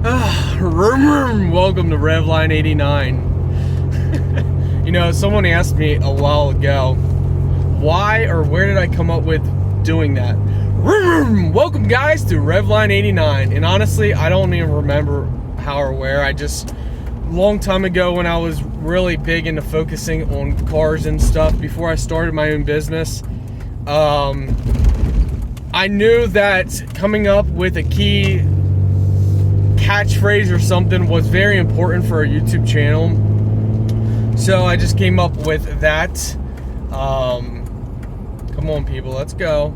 Welcome to Revline89. You know, someone asked me a while ago, why or where did I come up with doing that? Welcome guys to Revline89. And honestly, I don't even remember how or where. Long time ago when I was really big into focusing on cars and stuff, before I started my own business, I knew that coming up with a key catchphrase or something was very important for a YouTube channel. So I just came up with that. Come on people, let's go.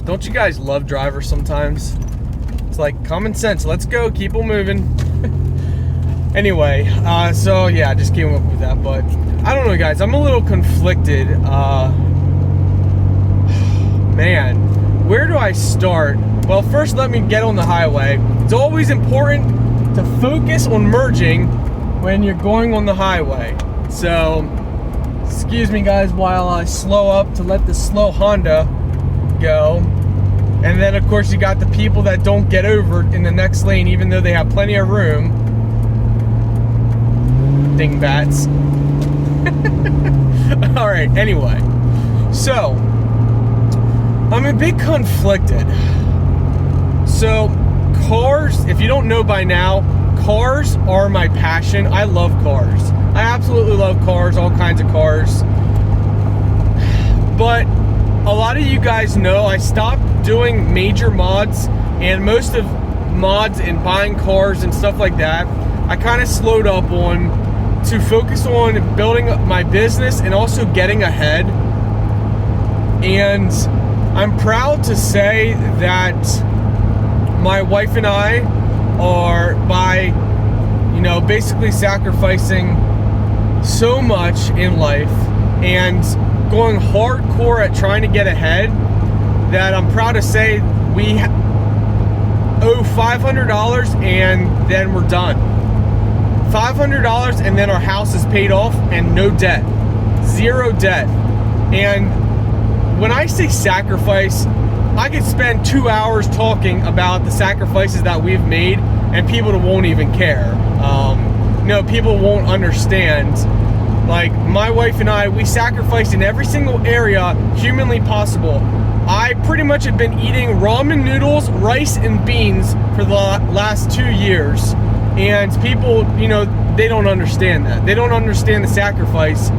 Don't you guys love drivers sometimes? It's like common sense. Let's go, keep on moving. Anyway, so yeah, I just came up with that, but I don't know guys, I'm a little conflicted. Man, where do I start? Well, first let me get on the highway. It's always important to focus on merging when you're going on the highway. So, excuse me guys while I slow up to let the slow Honda go. And then of course you got the people that don't get over in the next lane even though they have plenty of room. Dingbats. Alright, anyway. So, I'm a bit conflicted. So, cars, if you don't know by now, cars are my passion. I love cars. I absolutely love cars, all kinds of cars. But a lot of you guys know I stopped doing major mods, and most of mods and buying cars and stuff like that, I kind of slowed up on to focus on building up my business and also getting ahead. And I'm proud to say that my wife and I are, by, basically sacrificing so much in life and going hardcore at trying to get ahead, that I'm proud to say we owe $500 and then we're done. $500 and then our house is paid off and no debt. Zero debt. And when I say sacrifice, I could spend 2 hours talking about the sacrifices that we've made and people won't even care. People won't understand. Like, my wife and I, we sacrificed in every single area humanly possible. I pretty much have been eating ramen noodles, rice, and beans for the last 2 years. And people, they don't understand that. They don't understand the sacrifice.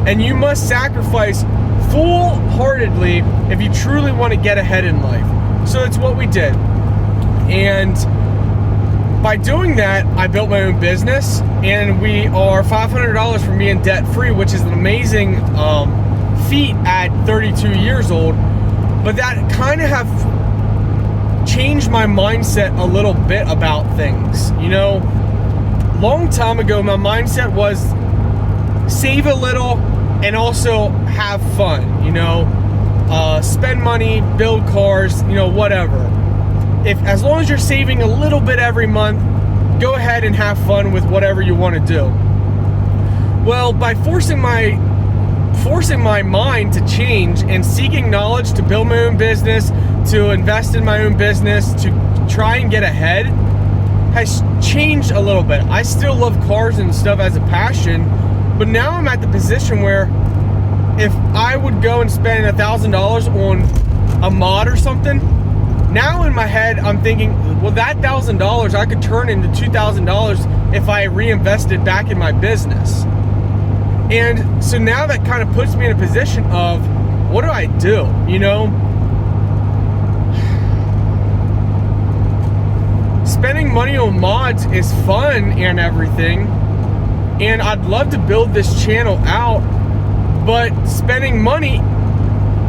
And you must sacrifice full-heartedly if you truly want to get ahead in life. So that's what we did. And by doing that, I built my own business, and we are $500 from being debt-free, which is an amazing feat at 32 years old. But that kind of have changed my mindset a little bit about things. Long time ago, my mindset was save a little and also have fun, spend money, build cars, whatever. As long as you're saving a little bit every month, go ahead and have fun with whatever you want to do. Well, by forcing my mind to change and seeking knowledge to build my own business, to invest in my own business, to try and get ahead, has changed a little bit. I still love cars and stuff as a passion, but now I'm at the position where if I would go and spend $1,000 on a mod or something, now in my head I'm thinking, well, that $1,000 I could turn into $2,000 if I reinvested back in my business. And so now that kind of puts me in a position of, what do I do? Spending money on mods is fun and everything, and I'd love to build this channel out, but spending money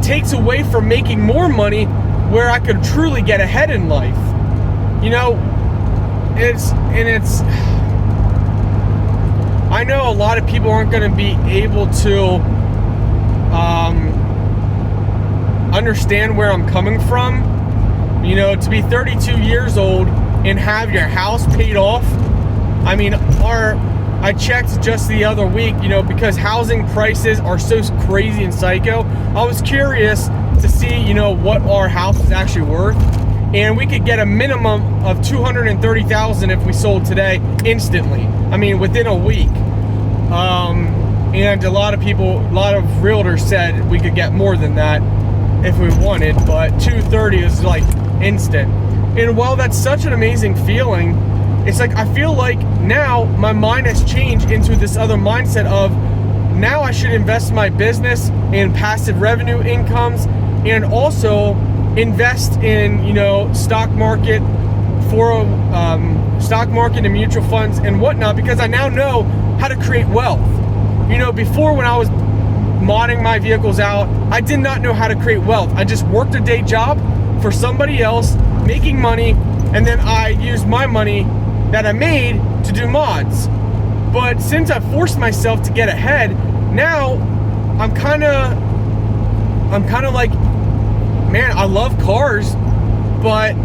takes away from making more money where I could truly get ahead in life. I know a lot of people aren't going to be able to understand where I'm coming from. To be 32 years old and have your house paid off. I mean, I checked just the other week, because housing prices are so crazy and psycho. I was curious to see, what our house is actually worth. and we could get a minimum of 230,000 if we sold today instantly. I mean, within a week. And a lot of realtors said we could get more than that if we wanted, but 230 is like instant. And while that's such an amazing feeling, it's like I feel like now my mind has changed into this other mindset of now I should invest in my business and passive revenue incomes, and also invest in, you know, stock market and mutual funds and whatnot, because I now know how to create wealth. You know, before when I was modding my vehicles out, I did not know how to create wealth. I just worked a day job for somebody else, making money, and then I used my money that I made to do mods. But since I forced myself to get ahead, now I'm kind of like, man, I love cars, but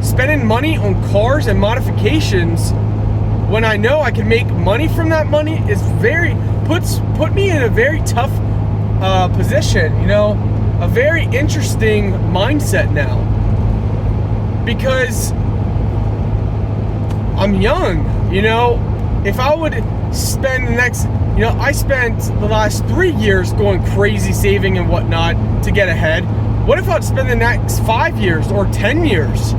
spending money on cars and modifications when I know I can make money from that money is put me in a very tough position, you know, a very interesting mindset now, because I'm young. You know, if I would spend the next, you know, I spent the last 3 years going crazy saving and whatnot to get ahead. What if I'd spend the next 5 years or 10 years?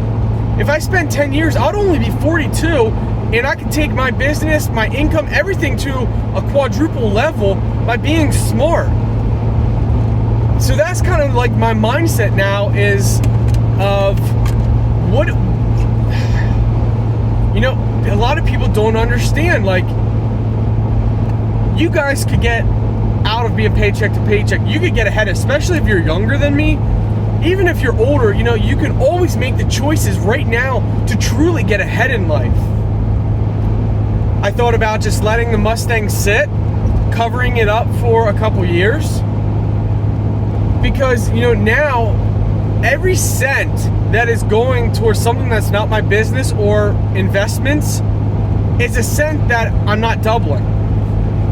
If I spend 10 years, I'd only be 42, and I can take my business, my income, everything to a quadruple level by being smart. So that's kind of like my mindset now, is of what, you know, a lot of people don't understand. Like, you guys could get out of being paycheck to paycheck. You could get ahead, especially if you're younger than me. Even if you're older, you know, you can always make the choices right now to truly get ahead in life. I thought about just letting the Mustang sit, covering it up for a couple years, because, you know, now every cent that is going towards something that's not my business or investments is a cent that I'm not doubling.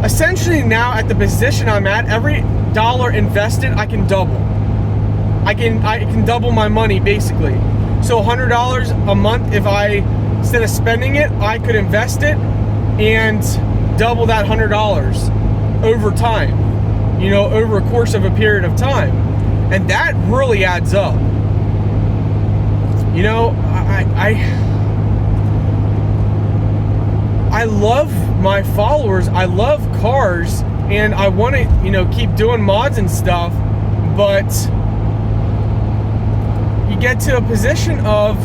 Essentially now at the position I'm at, every dollar invested I can double. I can double my money basically. So $100 a month, if I, instead of spending it, I could invest it and double that $100 over time, you know, over a course of a period of time. And that really adds up. You know, I love my followers, I love cars, and I want to, you know, keep doing mods and stuff, but you get to a position of,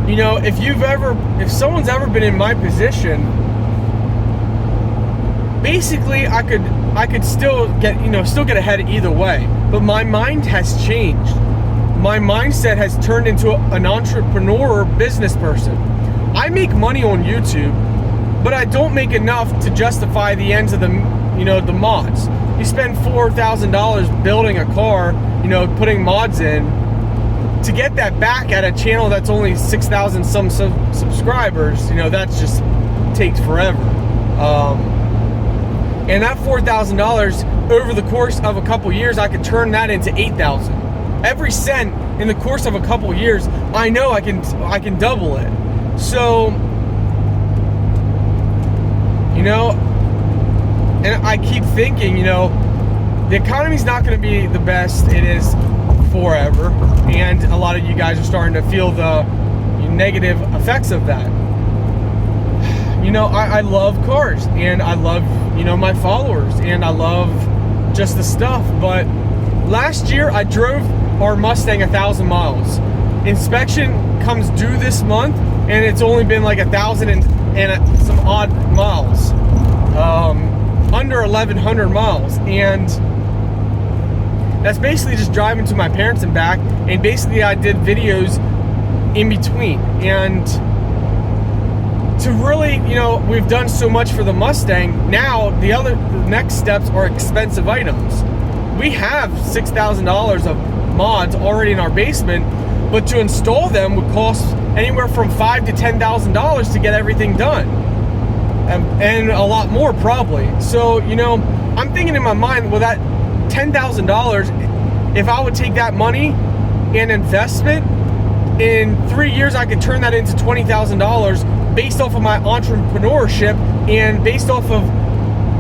you know, if someone's ever been in my position, basically I could still get ahead either way. But my mind has changed. My mindset has turned into an entrepreneur business person. I make money on YouTube, but I don't make enough to justify the ends of the, you know, the mods. You spend $4,000 building a car, you know, putting mods in, to get that back at a channel that's only 6,000 some subscribers, you know, that just takes forever. And that $4,000 over the course of a couple years, I could turn that into $8,000. Every cent in the course of a couple years, I know I can double it. So, you know, and I keep thinking, you know, the economy's not going to be the best it is forever, and a lot of you guys are starting to feel the negative effects of that. You know, I love cars, and I love, you know, my followers, and I love just the stuff, but last year I drove our Mustang 1,000 miles. Inspection comes due this month, and it's only been like 1,000 and some odd miles, under 1,100 miles, and that's basically just driving to my parents and back, and basically I did videos in between. And to really, you know, we've done so much for the Mustang. Now the next steps are expensive items. We have $6,000 of mods already in our basement, but to install them would cost anywhere from $5,000 to $10,000 to get everything done, and a lot more probably. So, you know, I'm thinking in my mind, well, that $10,000, if I would take that money and investment in 3 years I could turn that into $20,000 based off of my entrepreneurship and based off of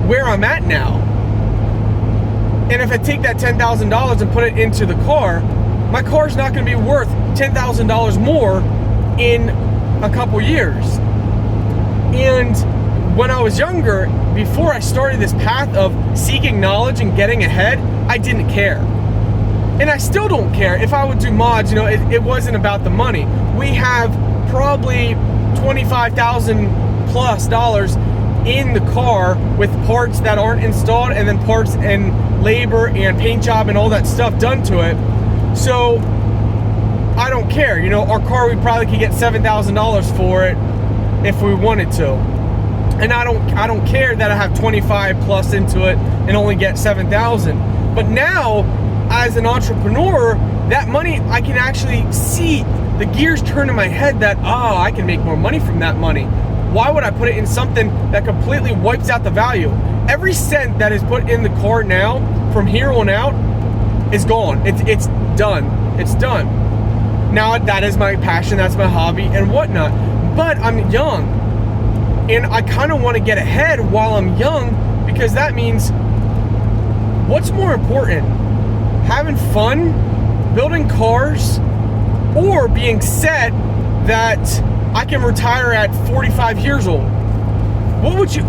where I'm at now. And if I take that $10,000 and put it into the car, my car's not going to be worth $10,000 more in a couple years. And when I was younger, before I started this path of seeking knowledge and getting ahead, I didn't care. And I still don't care. If I would do mods, you know, it wasn't about the money. We have probably $25,000 plus in the car with parts that aren't installed, and then parts and labor and paint job and all that stuff done to it. So I don't care. You know, our car, we probably could get $7,000 for it if we wanted to. And I don't care that I have 25 plus into it and only get 7,000. But now, as an entrepreneur, that money, I can actually see the gears turn in my head that, I can make more money from that money. Why would I put it in something that completely wipes out the value? Every cent that is put in the car now, from here on out, is gone. It's done. It's done. Now, that is my passion, that's my hobby and whatnot. But I'm young, and I kind of want to get ahead while I'm young, because that means, what's more important? Having fun, building cars, or being set that I can retire at 45 years old? What would you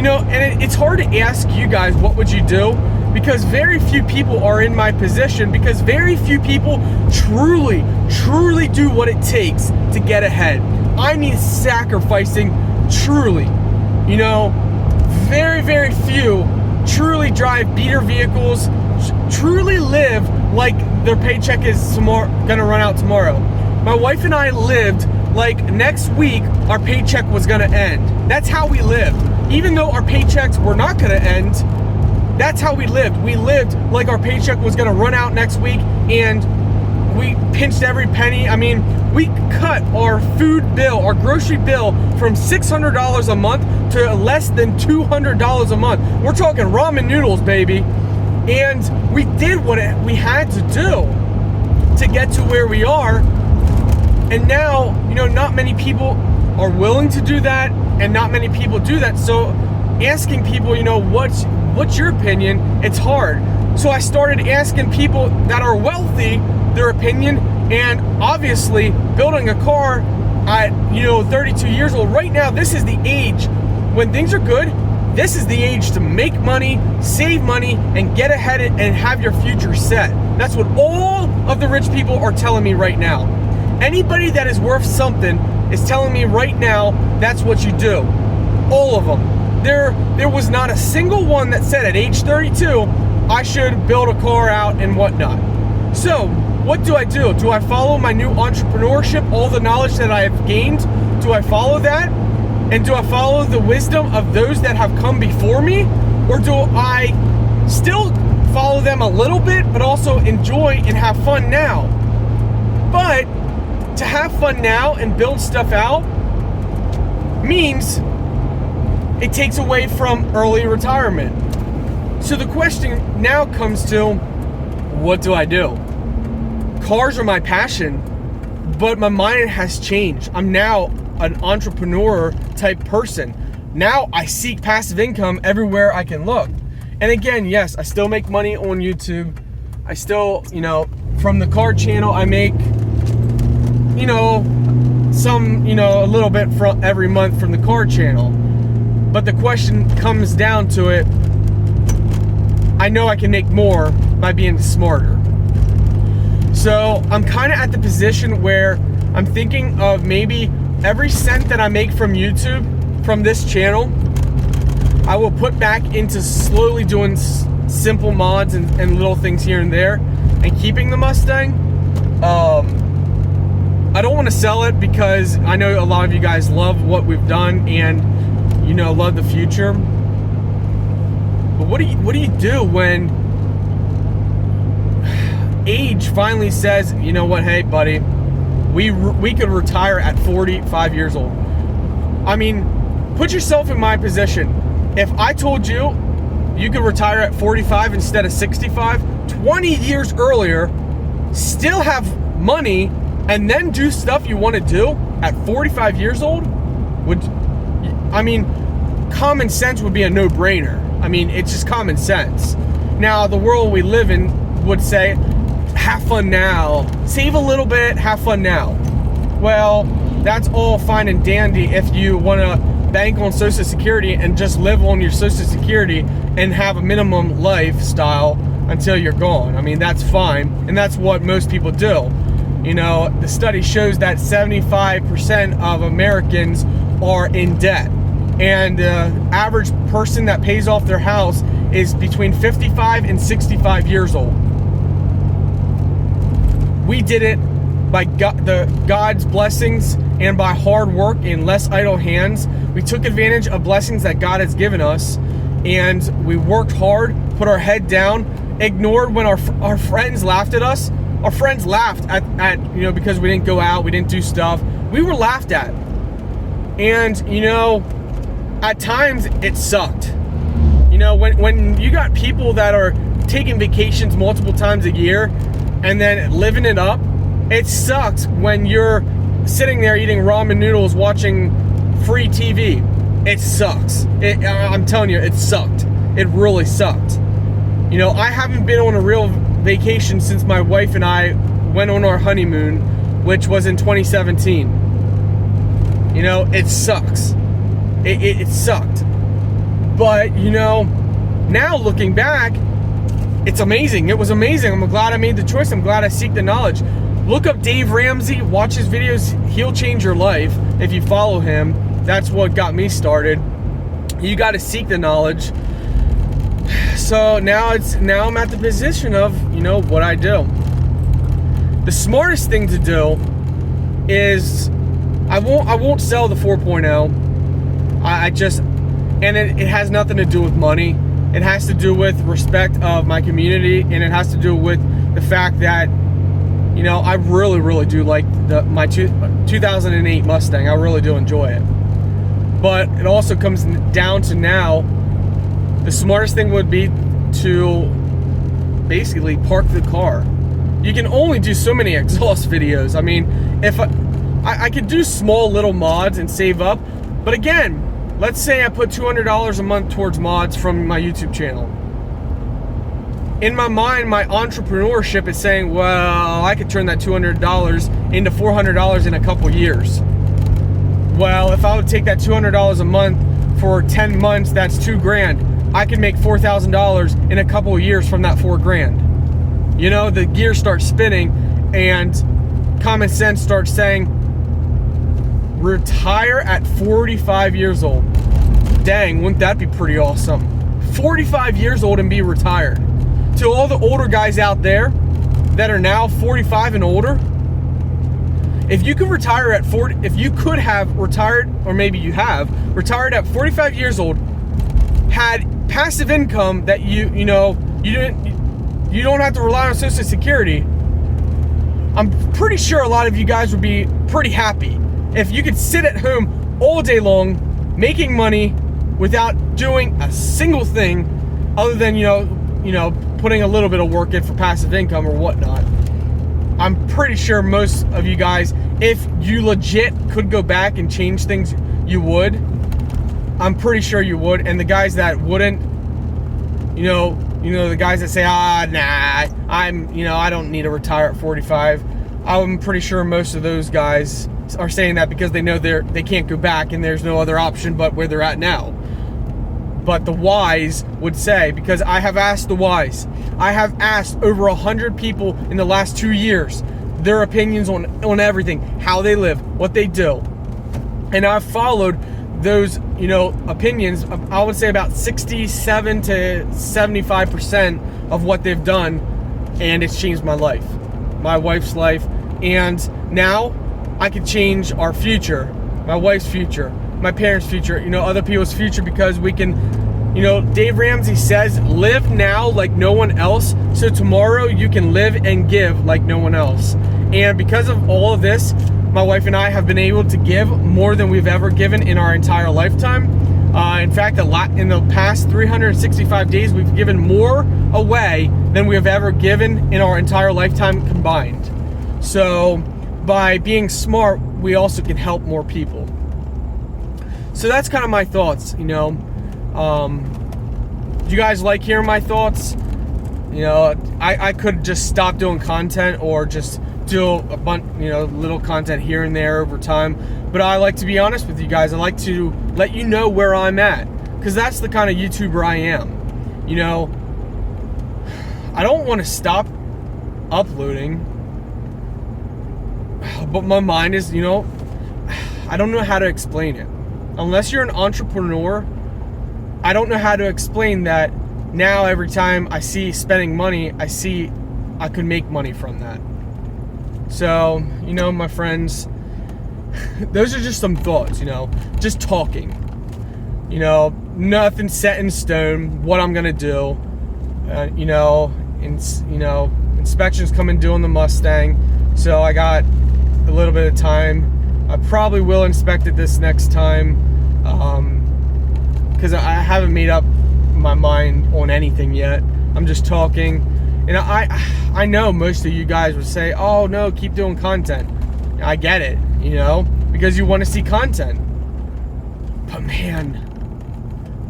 know, and it's hard to ask you guys, what would you do? Because very few people are in my position, because very few people truly do what it takes to get ahead. I mean, sacrificing truly. You know, very few truly drive beater vehicles, truly live like their paycheck is gonna run out tomorrow. My wife and I lived like next week our paycheck was gonna end. That's how we lived. Even though our paychecks were not gonna end, that's how we lived. We lived like our paycheck was gonna run out next week, and we pinched every penny. I mean, we cut our food bill, our grocery bill, from $600 a month to less than $200 a month. We're talking ramen noodles, baby. And we did what we had to do to get to where we are. And now, you know, not many people are willing to do that, and not many people do that. So asking people, you know, what's your opinion? It's hard. So I started asking people that are wealthy their opinion, and obviously building a car at, you know, 32 years old, right now, this is the age when things are good. This is the age to make money, save money, and get ahead and have your future set. That's what all of the rich people are telling me right now. Anybody that is worth something is telling me right now that's what you do. All of them. There was not a single one that said at age 32 I should build a car out and whatnot. So what do? Do I follow my new entrepreneurship, all the knowledge that I have gained? Do I follow that? And do I follow the wisdom of those that have come before me? Or do I still follow them a little bit, but also enjoy and have fun now? But to have fun now and build stuff out means it takes away from early retirement. So the question now comes to, what do I do? Cars are my passion, but my mind has changed. I'm now an entrepreneur type person. Now I seek passive income everywhere I can look. And again, yes, I still make money on YouTube. I still, you know, from the car channel, I make, you know, a little bit from every month from the car channel. But the question comes down to it, I know I can make more by being smarter. So I'm kind of at the position where I'm thinking of maybe every cent that I make from YouTube, from this channel, I will put back into slowly doing simple mods and little things here and there, and keeping the Mustang. I don't want to sell it because I know a lot of you guys love what we've done and, you know, love the future. But what do you do when age finally says, you know what, hey buddy, we could retire at 45 years old? I mean, put yourself in my position. If I told you you could retire at 45 instead of 65, 20 years earlier, still have money and then do stuff you want to do at 45 years old, common sense would be a no-brainer. I mean, it's just common sense. Now, the world we live in would say, have fun now, save a little bit, have fun now. Well, that's all fine and dandy if you want to bank on Social Security and just live on your Social Security and have a minimum lifestyle until you're gone. I mean, that's fine, and that's what most people do. You know, the study shows that 75% of Americans are in debt, and the average person that pays off their house is between 55 and 65 years old. We did it by God's blessings and by hard work and less idle hands. We took advantage of blessings that God has given us, and we worked hard, put our head down, ignored when our friends laughed at us. Our friends laughed at because we didn't go out, we didn't do stuff. We were laughed at. And, at times it sucked. When you got people that are taking vacations multiple times a year and then living it up, it sucks when you're sitting there eating ramen noodles watching free TV. It sucks. I'm telling you, it sucked. It really sucked. I haven't been on a real vacation since my wife and I went on our honeymoon, which was in 2017. It sucks. It sucked. But, now looking back, it's amazing. It was amazing. I'm glad I made the choice. I'm glad I seek the knowledge. Look up Dave Ramsey. Watch his videos. He'll change your life if you follow him. That's what got me started. You got to seek the knowledge. So now I'm at the position of, what I do. The smartest thing to do is I won't sell the 4.0. It has nothing to do with money. It has to do with respect of my community, and it has to do with the fact that, I really, really do like my 2008 Mustang. I really do enjoy it. But it also comes down to now, the smartest thing would be to basically park the car. You can only do so many exhaust videos. I mean, if I could do small little mods and save up, but again, let's say I put $200 a month towards mods from my YouTube channel. In my mind, my entrepreneurship is saying, well, I could turn that $200 into $400 in a couple years. Well, if I would take that $200 a month for 10 months, that's $2,000. I can make $4,000 in a couple of years from that $4,000. The gears start spinning, and common sense starts saying, retire at 45 years old. Dang, wouldn't that be pretty awesome? 45 years old and be retired. To all the older guys out there that are now 45 and older, if you could retire at 40, if you could have retired, or maybe you have retired at 45 years old, had passive income that you don't have to rely on Social Security, I'm pretty sure a lot of you guys would be pretty happy if you could sit at home all day long making money without doing a single thing other than putting a little bit of work in for passive income or whatnot. I'm pretty sure most of you guys, if you legit could go back and change things, you would. I'm pretty sure you would. And the guys that wouldn't, the guys that say, nah, I don't need to retire at 45. I'm pretty sure most of those guys are saying that because they know they can't go back and there's no other option but where they're at now. But the wise would say, because I have asked the wise, I have asked over 100 people in the last 2 years their opinions on everything, how they live, what they do. And I've followed those, opinions, I would say about 67 to 75% of what they've done, and it's changed my life, my wife's life, and now I can change our future, my wife's future, my parents' future, other people's future, because we can, Dave Ramsey says, live now like no one else, so tomorrow you can live and give like no one else. And because of all of this, my wife and I have been able to give more than we've ever given in our entire lifetime. In fact, in the past 365 days, we've given more away than we have ever given in our entire lifetime combined. So by being smart, we also can help more people. So that's kind of my thoughts, you know. Do you guys like hearing my thoughts? You know, I could just stop doing content or just do a bunch, you know, little content here and there over time. But I like to be honest with you guys. I like to let you know where I'm at, because that's the kind of YouTuber I am. You know, I don't want to stop uploading, but my mind is, you know, I don't know how to explain it. Unless you're an entrepreneur, I don't know how to explain that. Now every time I see spending money, I see I could make money from that. So, you know, my friends, those are just some thoughts, you know, just talking. You know, nothing set in stone what I'm gonna do. You know, inspections coming due on the Mustang, so I got a little bit of time. I probably will inspect it this next time, because I haven't made up my mind on anything yet. I'm just talking, and I know most of you guys would say, oh no, keep doing content. I get it, you know, because you want to see content. But man,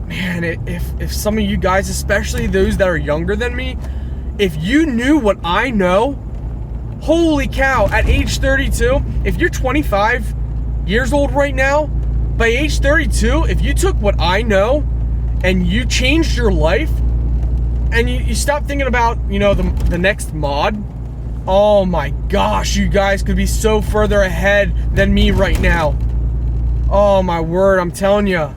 if some of you guys, especially those that are younger than me, if you knew what I know, holy cow, at age 32, if you're 25 years old right now, by age 32, if you took what I know and you changed your life and you stop thinking about, you know, the next mod, oh my gosh, you guys could be so further ahead than me right now. Oh my word, I'm telling you.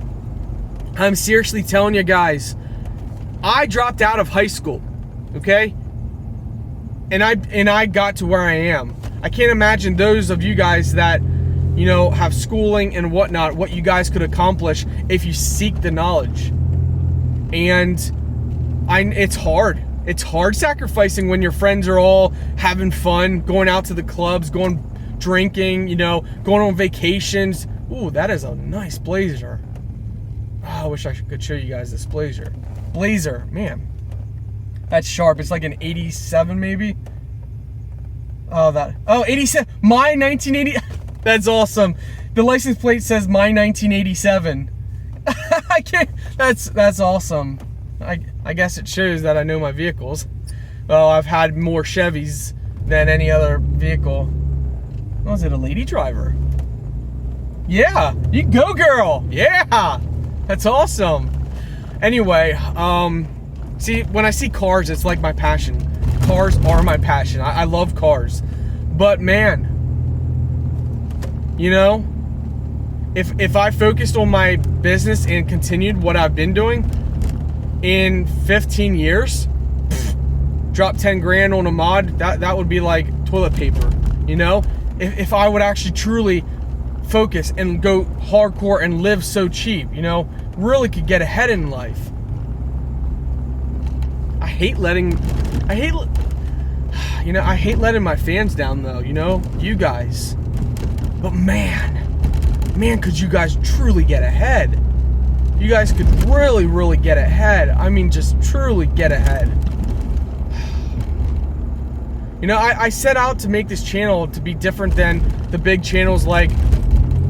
I'm seriously telling you guys. I dropped out of high school, okay? And I got to where I am. I can't imagine those of you guys that, you know, have schooling and whatnot, what you guys could accomplish if you seek the knowledge. And it's hard. It's hard sacrificing when your friends are all having fun, going out to the clubs, going drinking, you know, going on vacations. Ooh, that is a nice Blazer. Oh, I wish I could show you guys this Blazer. Blazer, man. That's sharp. It's like an 87 maybe. Oh, 87. My 1980. That's awesome. The license plate says my 1987. I can't. That's awesome. I guess it shows that I know my vehicles. Well, I've had more Chevys than any other vehicle. Oh, is it a lady driver? Yeah, you go, girl. Yeah, that's awesome. Anyway, see, when I see cars, it's like my passion. Cars are my passion. I love cars. But man, you know, if I focused on my business and continued what I've been doing in 15 years, drop 10 grand on a mod, that would be like toilet paper, you know? If I would actually truly focus and go hardcore and live so cheap, you know, really could get ahead in life. I hate letting my fans down though, you know, you guys. But man, could you guys truly get ahead? You guys could really, really get ahead. I mean, just truly get ahead. You know, I set out to make this channel to be different than the big channels like,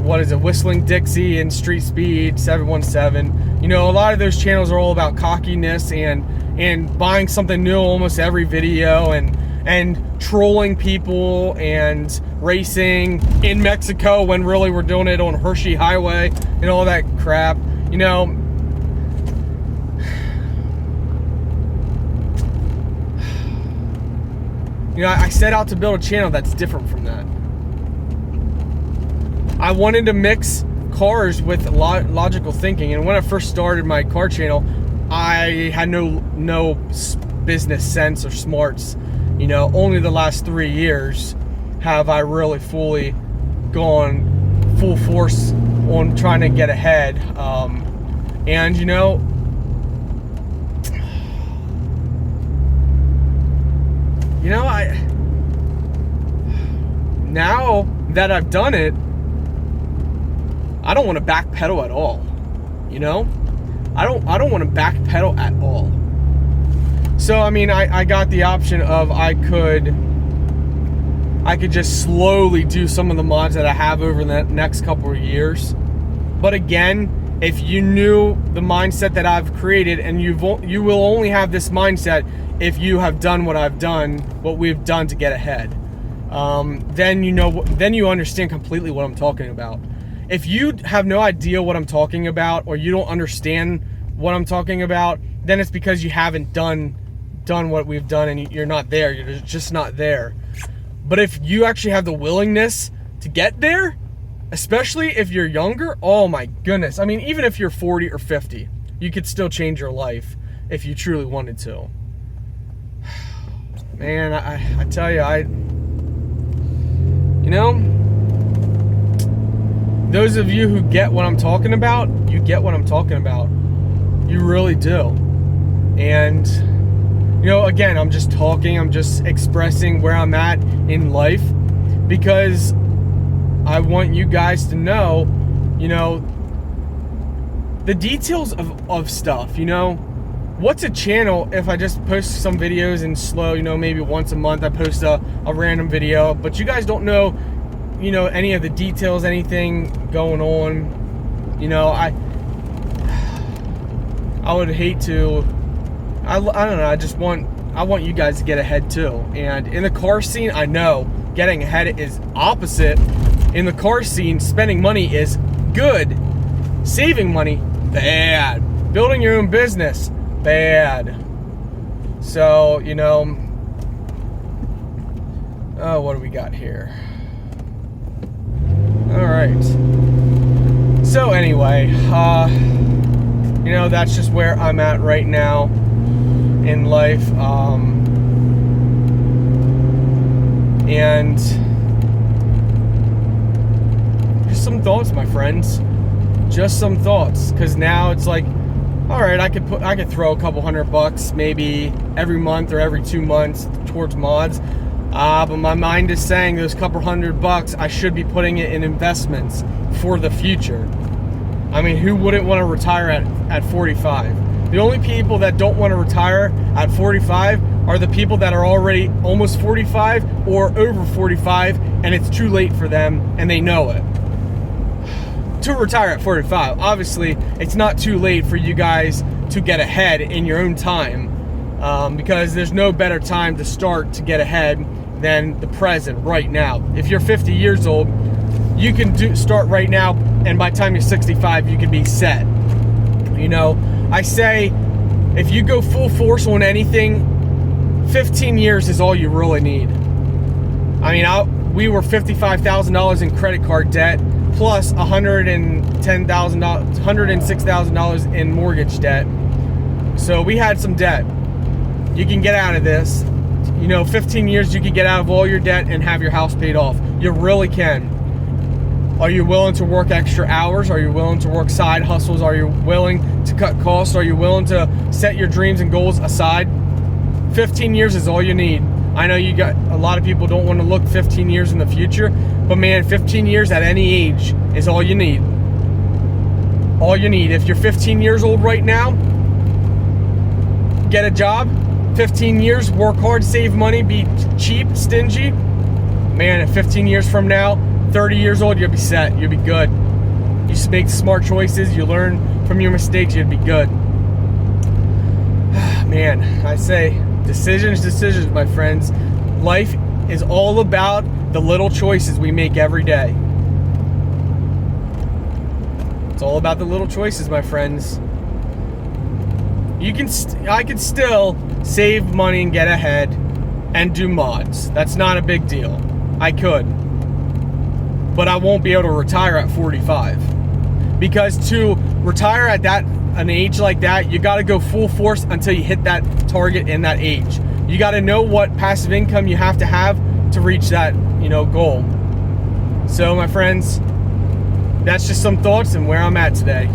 what is it, Whistling Dixie and Street Speed 717. You know, a lot of those channels are all about cockiness and buying something new almost every video and trolling people and racing in Mexico when really we're doing it on Hershey Highway and all that crap. You know, I set out to build a channel that's different from that. I wanted to mix cars with logical thinking, and when I first started my car channel, I had no business sense or smarts. You know, only the last 3 years have I really fully gone full force on trying to get ahead. And you know, now that I've done it, I don't want to backpedal at all. You know, I don't want to backpedal at all. So I mean, I got the option of I could I could just slowly do some of the mods that I have over the next couple of years. But again, if you knew the mindset that I've created, and you will only have this mindset if you have done what I've done, what we've done to get ahead. Then you understand completely what I'm talking about. If you have no idea what I'm talking about, or you don't understand what I'm talking about, then it's because you haven't done what we've done, and you're not there. You're just not there. But if you actually have the willingness to get there, especially if you're younger, oh my goodness. I mean, even if you're 40 or 50, you could still change your life if you truly wanted to. Man, I tell you, those of you who get what I'm talking about, you get what I'm talking about. You really do. And, again, I'm just talking, I'm just expressing where I'm at in life, because I want you guys to know, the details of stuff, What's a channel if I just post some videos and slow, maybe once a month I post a random video, but you guys don't know, any of the details, anything going on. I would hate to, I don't know, I want you guys to get ahead too. And in the car scene, I know getting ahead is opposite. In the car scene, spending money is good. Saving money, bad. Building your own business, bad. So, what do we got here? All right. So anyway, that's just where I'm at right now in life. And just some thoughts, my friends. Just some thoughts, because now it's like, all right, I could throw a couple $100 maybe every month or every 2 months towards mods. But my mind is saying those couple $100 I should be putting it in investments for the future. I mean, who wouldn't want to retire at 45? The only people that don't want to retire at 45 are the people that are already almost 45 or over 45, and it's too late for them, and they know it. To retire at 45, obviously, it's not too late for you guys to get ahead in your own time, because there's no better time to start to get ahead than the present, right now. If you're 50 years old, you can start right now, and by the time you're 65, you can be set. I say, if you go full force on anything, 15 years is all you really need. I mean, we were $55,000 in credit card debt, plus $106,000 in mortgage debt. So we had some debt. You can get out of this. 15 years you can get out of all your debt and have your house paid off. You really can. Are you willing to work extra hours? Are you willing to work side hustles? Are you willing to cut costs? Are you willing to set your dreams and goals aside? 15 years is all you need. I know a lot of people don't want to look 15 years in the future, but man, 15 years at any age is all you need. All you need. If you're 15 years old right now, get a job. 15 years, work hard, save money, be cheap, stingy. Man, at 15 years from now, 30 years old, you'll be set. You'll be good. You make smart choices. You learn from your mistakes. You'll be good. Man, I say, decisions, my friends. Life is all about the little choices we make every day. It's all about the little choices, my friends. I could still save money and get ahead and do mods. That's not a big deal. I could. But I won't be able to retire at 45. Because to retire at an age like that, you got to go full force until you hit that target in that age. You got to know what passive income you have to reach that, goal. So, my friends, that's just some thoughts and where I'm at today.